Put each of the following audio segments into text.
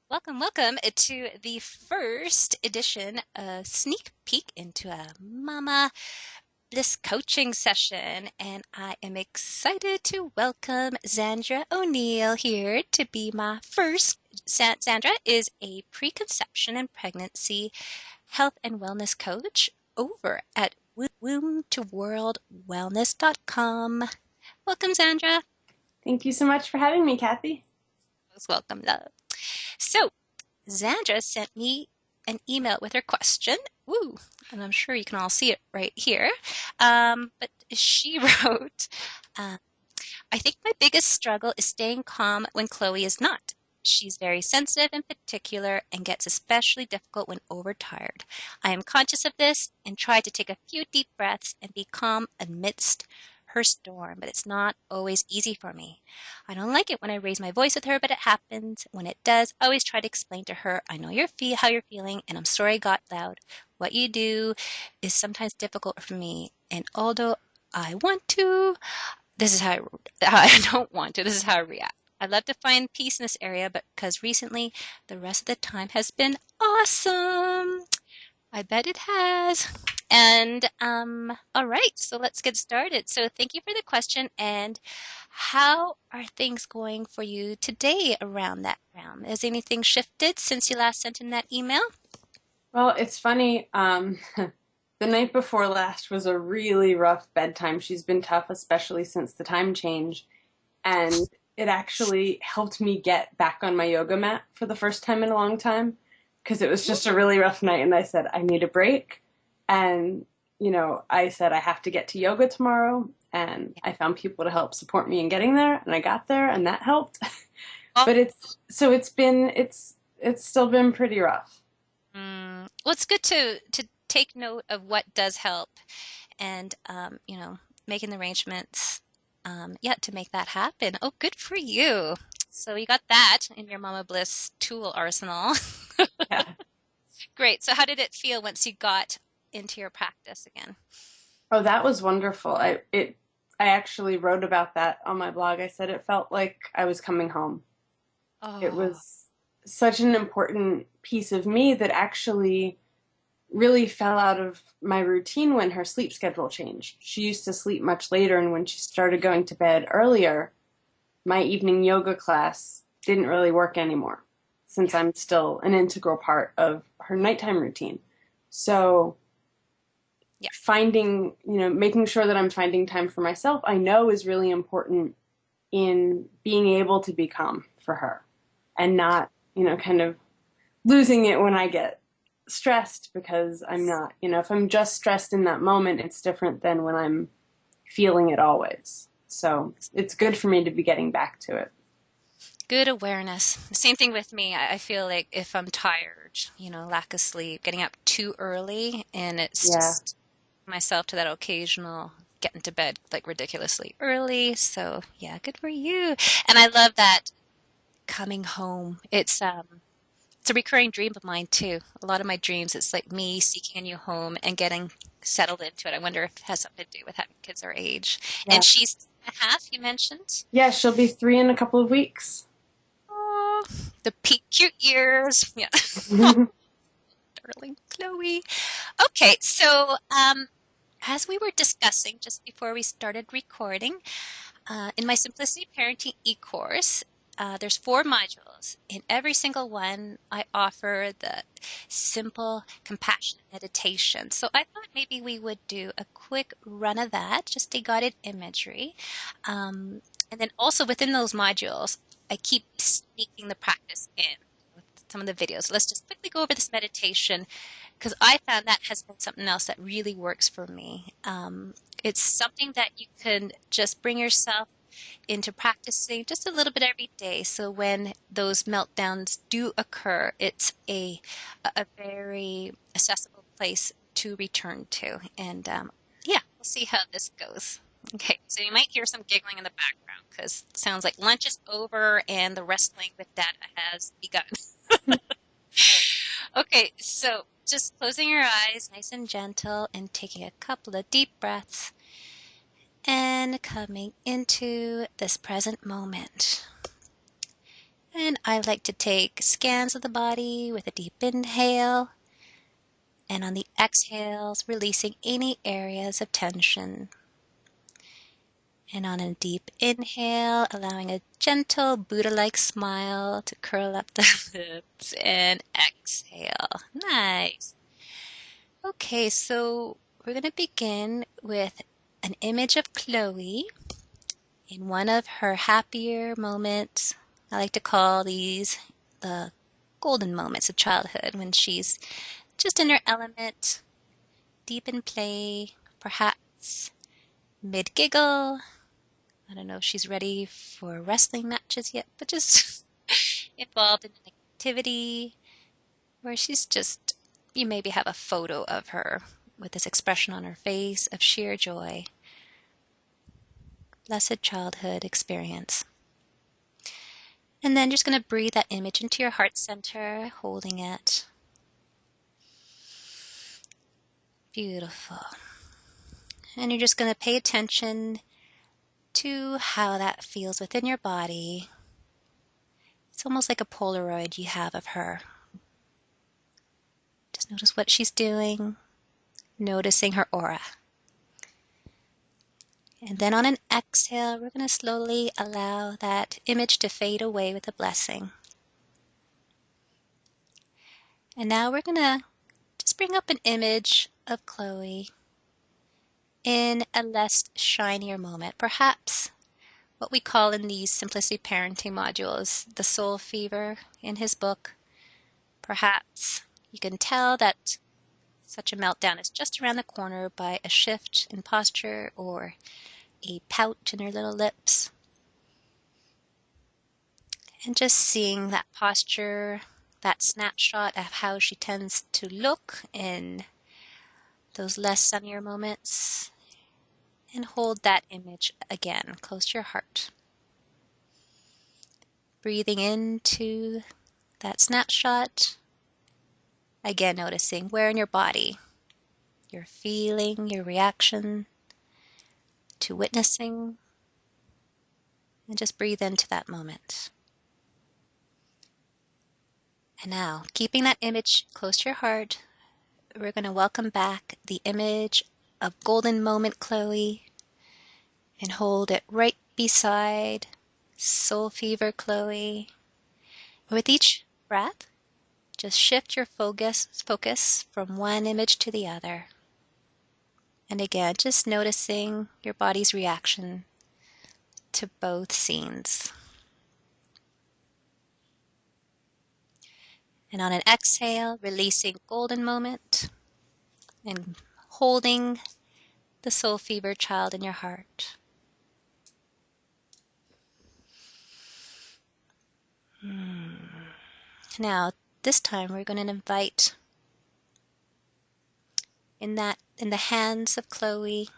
Welcome, welcome to the first edition of Sneak Peek into a Mama Bliss coaching session. And I am excited to welcome Zandra O'Neill here to be my first. Zandra is a preconception and pregnancy health and wellness coach over at womb2worldwellness.com. Welcome, Zandra. Thank you so much for having me, Kathy. Most welcome, love. So, Zandra sent me an email with her question. Woo! And I'm sure you can all see it right here. But she wrote, uh, I think my biggest struggle is staying calm when Chloe is not. She's very sensitive and particular and gets especially difficult when overtired. I am conscious of this and try to take a few deep breaths and be calm amidst her storm, but it's not always easy for me. I don't like it when I raise my voice with her, but it happens. When it does, I always try to explain to her, I know how you're feeling, and I'm sorry I got loud. What you do is sometimes difficult for me, and although I want to, this is how I don't want to. This is how I react. I'd love to find peace in this area, but because recently the rest of the time has been awesome. I bet it has. And all right, so let's get started. So thank you for the question. And how are things going for you today around that realm? Has anything shifted since you last sent in that email? Well, it's funny. The night before last was a really rough bedtime. She's been tough, especially since the time change. And it actually helped me get back on my yoga mat for the first time in a long time because it was just a really rough night. And I said, I need a break. And, I said, I have to get to yoga tomorrow. And I found people to help support me in getting there. And I got there and that helped. Oh, But it's still been pretty rough. well, it's good to take note of what does help and making the arrangements yeah, to make that happen. Oh, good for you. So you got that in your Mama Bliss tool arsenal. Yeah. Great. So how did it feel once you got into your practice again? Oh, that was wonderful. I actually wrote about that on my blog. I said it felt like I was coming home. It Oh, was such an important piece of me that actually really fell out of my routine when her sleep schedule changed. She used to sleep much later, and when she started going to bed earlier, my evening yoga class didn't really work anymore since yeah. I'm still an integral part of her nighttime routine. So Yeah. making sure that I'm finding time for myself, I know is really important in being able to be calm for her and not, kind of losing it when I get stressed because I'm not, if I'm just stressed in that moment, it's different than when I'm feeling it always. So it's good for me to be getting back to it. Good awareness. Same thing with me. I feel like if I'm tired, lack of sleep, getting up too early, and it's Yeah. just myself to that occasional getting to bed like ridiculously early. So yeah, good for you. And I love that coming home. It's a recurring dream of mine too. A lot of my dreams, it's like me seeking a new home and getting settled into it. I wonder if it has something to do with having kids our age. Yeah. And she's 3.5, you mentioned. Yeah, she'll be 3 in a couple of weeks. Oh, the peak cute years. Yeah, darling Chloe. Okay, so as we were discussing just before we started recording, in my Simplicity Parenting e-course, there's 4 modules. In every single one, I offer the simple compassionate meditation. So I thought maybe we would do a quick run of that, just a guided imagery. And then also within those modules, I keep sneaking the practice in with some of the videos. Let's just quickly go over this meditation because I found that has been something else that really works for me. It's something that you can just bring yourself into practicing just a little bit every day. So when those meltdowns do occur, it's a very accessible place to return to. And yeah, we'll see how this goes. Okay, so you might hear some giggling in the background because it sounds like lunch is over and the wrestling with data has begun. Okay, so just closing your eyes nice and gentle and taking a couple of deep breaths and coming into this present moment. And I like to take scans of the body with a deep inhale, and on the exhales, releasing any areas of tension. And on a deep inhale, allowing a gentle Buddha-like smile to curl up the lips, and exhale. Nice. Okay, so we're going to begin with an image of Chloe in one of her happier moments. I like to call these the golden moments of childhood, when she's just in her element, deep in play, perhaps mid-giggle. I don't know if she's ready for wrestling matches yet, but just involved in an activity where she's just, you maybe have a photo of her with this expression on her face of sheer joy. Blessed childhood experience. And then just going to breathe that image into your heart center, holding it. Beautiful. And you're just going to pay attention to how that feels within your body. It's almost like a Polaroid you have of her. Just notice what she's doing, noticing her aura. And then on an exhale, we're going to slowly allow that image to fade away with a blessing. And now we're going to just bring up an image of Chloe in a less shinier moment. Perhaps what we call in these Simplicity Parenting modules, the soul fever in his book. Perhaps you can tell that such a meltdown is just around the corner by a shift in posture or a pout in her little lips. And just seeing that posture, that snapshot of how she tends to look in those less sunnier moments, and hold that image again close to your heart. Breathing into that snapshot, again noticing where in your body you're feeling your reaction to witnessing, and just breathe into that moment. And now, keeping that image close to your heart, we're going to welcome back the image of golden moment Chloe and hold it right beside soul fever Chloe. With each breath, just shift your focus from one image to the other. And again, just noticing your body's reaction to both scenes. And on an exhale, releasing golden moment and holding the soul fever child in your heart. Now, this time we're going to invite in the hands of Chloe.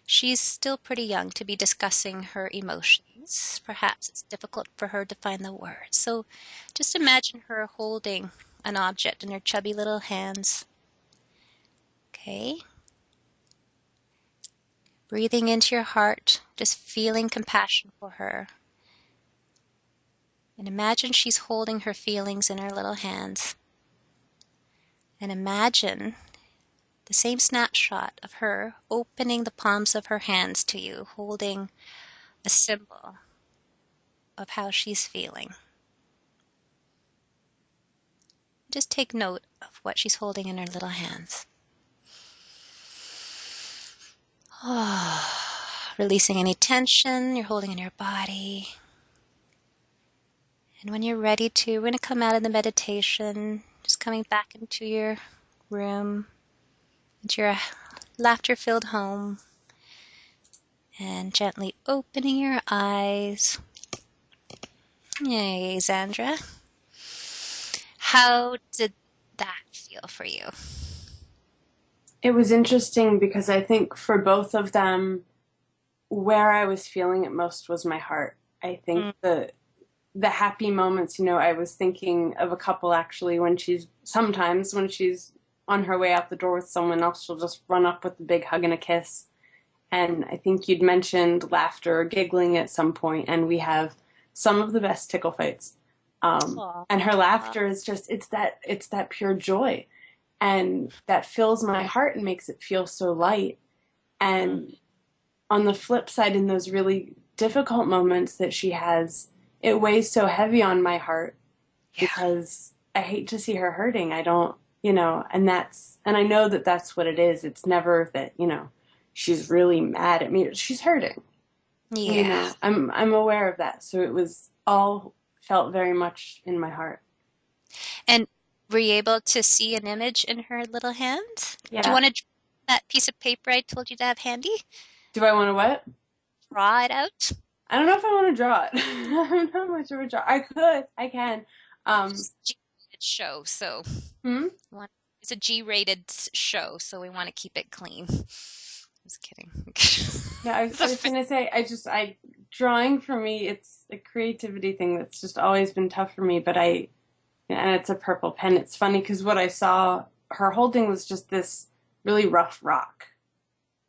She's still pretty young to be discussing her emotions. Perhaps it's difficult for her to find the words. So just imagine her holding an object in her chubby little hands. Okay. Breathing into your heart, just feeling compassion for her. And imagine she's holding her feelings in her little hands. And imagine the same snapshot of her opening the palms of her hands to you, holding a symbol of how she's feeling. Just take note of what she's holding in her little hands. Releasing any tension you're holding in your body. And when you're ready to, we're going to come out of the meditation, just coming back into your room, into your laughter-filled home, and gently opening your eyes. Yay, Xandra. How did that feel for you? It was interesting because I think for both of them, where I was feeling it most was my heart. I think the happy moments, I was thinking of a couple actually sometimes when she's on her way out the door with someone else, she'll just run up with a big hug and a kiss. And I think you'd mentioned laughter or giggling at some point, and we have some of the best tickle fights. Aw. And her laughter is just, it's that pure joy. And that fills my heart and makes it feel so light. Mm. And on the flip side, in those really difficult moments that she has, it weighs so heavy on my heart Yeah. because I hate to see her hurting. I don't, you know, and I know that that's what it is. It's never that, you know, she's really mad at me. She's hurting. You Yeah. know, I'm aware of that. So it was all felt very much in my heart. And were you able to see an image in her little hand? Do you Yeah. want to draw that piece of paper I told you to have handy? Do I want to what? Draw it out? I don't know if I want to draw it. I'm not much of a draw. I could. I can. Um, It's a G-rated show, so hmm? it's a G-rated show, so we want to keep it clean. Just kidding. Yeah, It's I a was gonna say, drawing for me, it's a creativity thing that's just always been tough for me, and it's a purple pen. It's funny because what I saw her holding was just this really rough rock.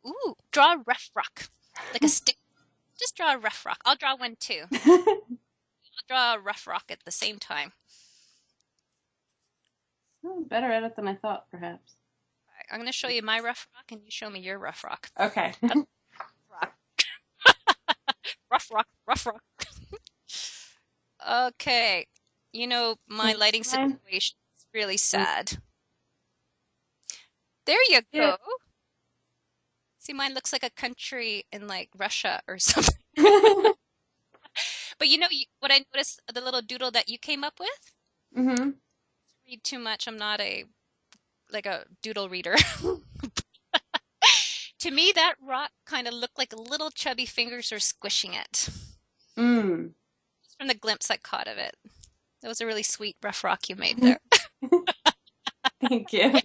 Ooh, draw a rough rock. Like a stick. Just draw a rough rock. I'll draw one too. I'll draw a rough rock at the same time. Oh, better at it than I thought, perhaps. Right, I'm going to show you my rough rock and you show me your rough rock. Okay. That's rock. Rough rock, rough rock. Okay. You know, my lighting Fine. situation is really sad. There you Yeah. go. See, mine looks like a country in like Russia or something. But you know what I noticed, the little doodle that you came up with? hmm Read too much. I'm not a like a doodle reader. To me, that rock kind of looked like little chubby fingers are squishing it. Mm. Just from the glimpse I caught of it. That was a really sweet rough rock you made there. Thank you.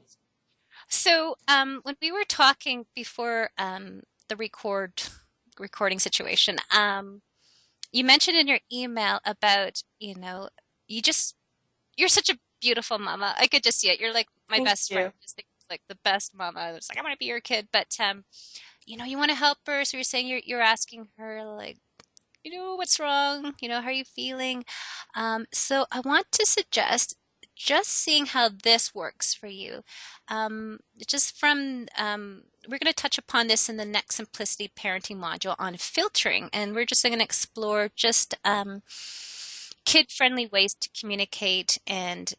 So, when we were talking before the recording situation, you mentioned in your email about, you know, you just you're such a beautiful mama. I could just see it. You're like my Thank best friend. you. Just think like the best mama. It's like I want to be your kid, but you know, you want to help her. So you're saying you're asking her like, you know, what's wrong? You know, how are you feeling? So I want to suggest just seeing how this works for you. Just from, we're going to touch upon this in the next Simplicity Parenting module on filtering, and we're just going to explore just kid-friendly ways to communicate and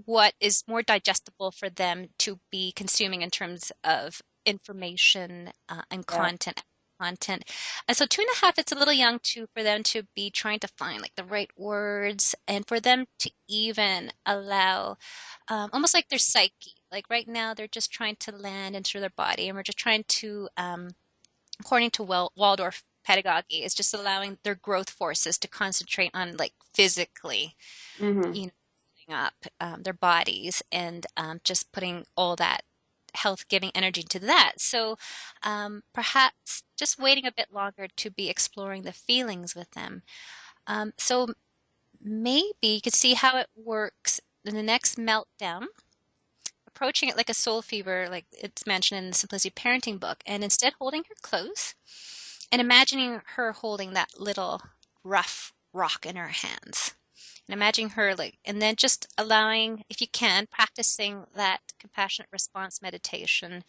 what is more digestible for them to be consuming in terms of information and Yeah. content. And so 2.5, it's a little young too for them to be trying to find like the right words and for them to even allow almost like their psyche. Like right now, they're just trying to land into their body, and we're just trying to, according to Waldorf pedagogy, is just allowing their growth forces to concentrate on like physically, hmm you know, building up their bodies and just putting all that health giving energy to that. So perhaps just waiting a bit longer to be exploring the feelings with them. So maybe you could see how it works in the next meltdown, approaching it like a soul fever, like it's mentioned in the Simplicity Parenting book, and instead holding her close and imagining her holding that little rough rock in her hands. And imagining her like, and then just allowing, if you can, practicing that compassionate response meditation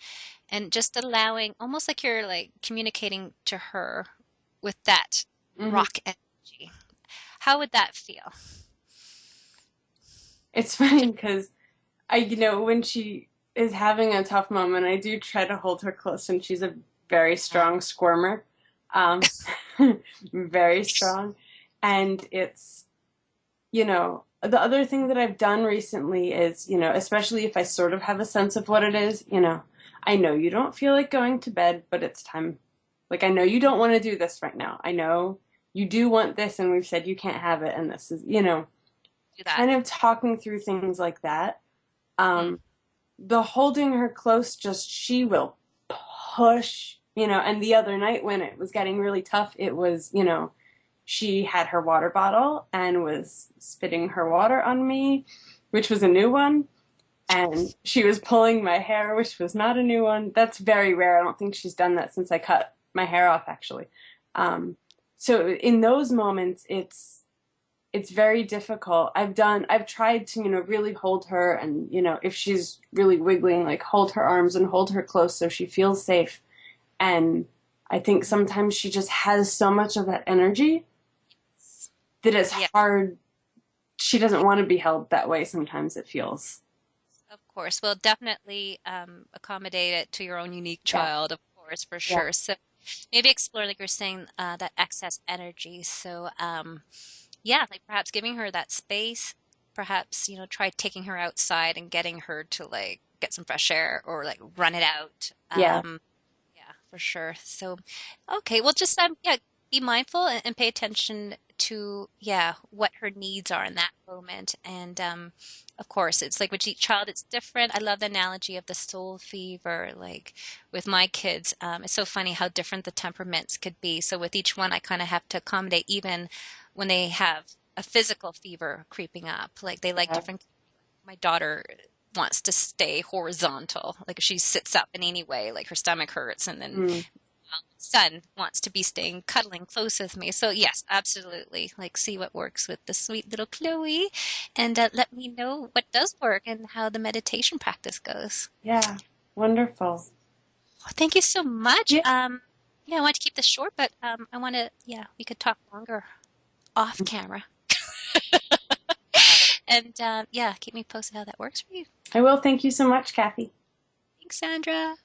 and just allowing, almost like you're like communicating to her with that hmm rock energy. How would that feel? It's funny because you know, when she is having a tough moment, I do try to hold her close, and she's a very strong squirmer, um, very strong. And it's, you know, the other thing that I've done recently is, you know, especially if I sort of have a sense of what it is, you know, I know you don't feel like going to bed, but it's time. Like, I know you don't want to do this right now. I know you do want this, and we've said you can't have it, and this is, you know, Do that. kind of talking through things like that. Mm. Um, the holding her close, just she will push, you know. And the other night when it was getting really tough, it was, you know, she had her water bottle and was spitting her water on me, which was a new one. And she was pulling my hair, which was not a new one. That's very rare. I don't think she's done that since I cut my hair off, actually. Um, So in those moments, it's very difficult. I've tried to, really hold her and, if she's really wiggling, like hold her arms and hold her close so she feels safe. And I think sometimes she just has so much of that energy that it's Yeah, hard. She doesn't want to be held that way sometimes, it feels. of course. Well, definitely accommodate it to your own unique Yeah. child, of course, for Yeah. sure. So maybe explore, like you're saying, that excess energy. So yeah, like perhaps giving her that space, perhaps, try taking her outside and getting her to like get some fresh air or like run it out. Yeah. Yeah, for sure. So, okay, well, just yeah, be mindful and pay attention to yeah what her needs are in that moment. And of course, it's like with each child, it's different. I love the analogy of the soul fever. Like with my kids, it's so funny how different the temperaments could be. So with each one, I kind of have to accommodate even when they have a physical fever creeping up. Like they like Yeah. different. My daughter wants to stay horizontal. Like if she sits up in any way, like her stomach hurts, and then Mm. son wants to be staying cuddling close with me. So yes, absolutely. Like see what works with the sweet little Chloe, and let me know what does work and how the meditation practice goes. Yeah. Wonderful. Well, thank you so much. Yeah. Yeah, I want to keep this short, but I want to. Yeah, we could talk longer off camera. And yeah, keep me posted how that works for you. I will. Thank you so much, Kathy. Thanks, Sandra.